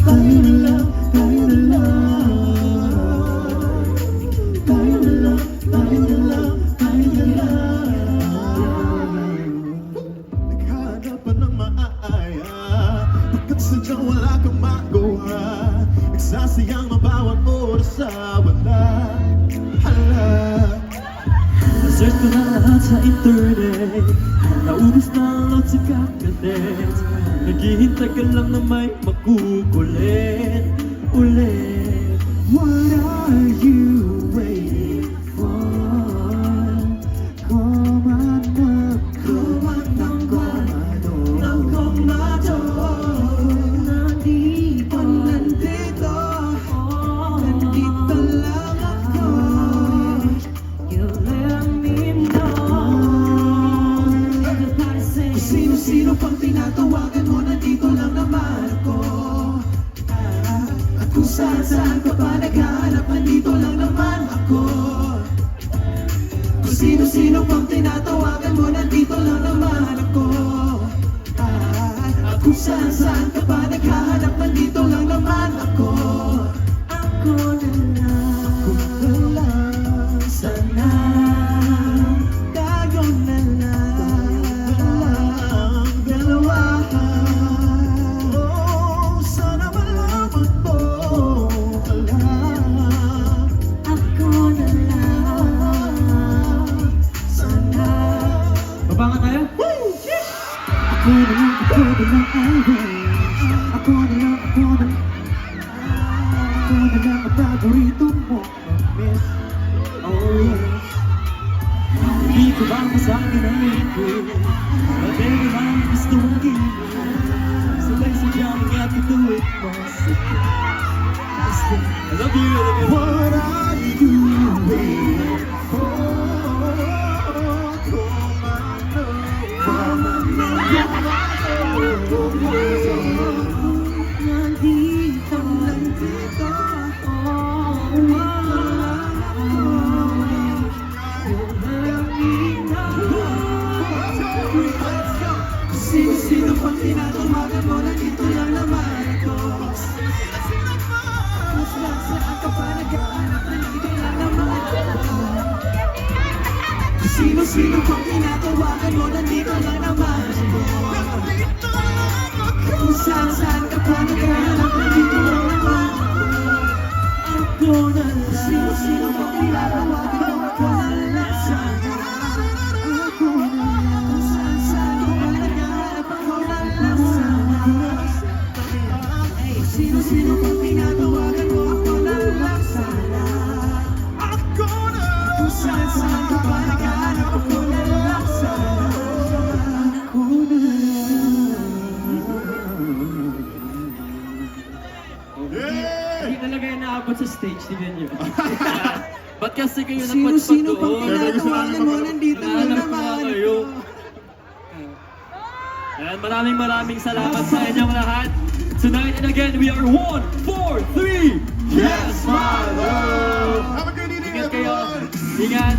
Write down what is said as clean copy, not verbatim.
tayo na lang, tayo na lang. Tayo na lang, tayo na lang, tayo na lang. Naghahanap pa ng maaya, pagkat sadyang wala kang magawa. Nagsasayang ang bawat oras sa wala. Hala, na-search ko na lahat sa internet, naubos na ang load sa kakadet. Naghihintay ka lang na may makukulit ulit. What are you waiting for? Komando, komando, komando, ng komando. Nandito, nandito, nandito lang ako. You let me know. Sino-sino pang tinatawagan mo, nandito lang naman ako. At kung saan-saan ka pa naghahanap, nandito lang naman ako. Kung sino-sino pang tinatawagan mo, nandito lang naman ako. At kung saan-saan ka pa naghahanap, nandito lang naman ako. Ako na lang, sana tayo na lang, dalawa. Oh, sana malaman mo, ako na lang, sana. Baba nga tayo? Ako na lang, I wish. Ako na lang, ako na lang. Ako na lang ang paborito mo, miss. Oh yes. Hindi ko ba masabi ng liquid? But everyone gusto mong gilid. Sabay sadyang ingat ito it mo. I love you, I love you. What are you waiting for? Nandito, nandito ako. Sino-sino pang tinatawagan mo, nandito lang naman ako. Kung saan ka pa naghahanap, nandito lang naman ako. Sino-sino pang tinatawagan mo, nandito lang naman ako. Kung saan ka pa naghahanap, nandito lang naman ako. Ako na lang. Sino-sino pang tinatawagan mo, ako na lang sana. Ako na lang. Kung saan ka pa naghahanap, ako na lang sana. Sino-sino pang tinatawagan mo, ako na lang sana. Ako na lang. Kung saan ka pa naghahanap, ako na lang sana. Ako na lang. Hindi talaga yung naabot sa stage, tignan nyo. Ba't kasi kayo nagpatpat Sino-sino pang doon? tinatawagan mo, nandito lang Nahanap ko nga naman kayo. ako. And maraming salamat sa inyong lahat. Tonight and again, we are 1, 4, 3. Yes, my love! Ingat kayo. Ingat.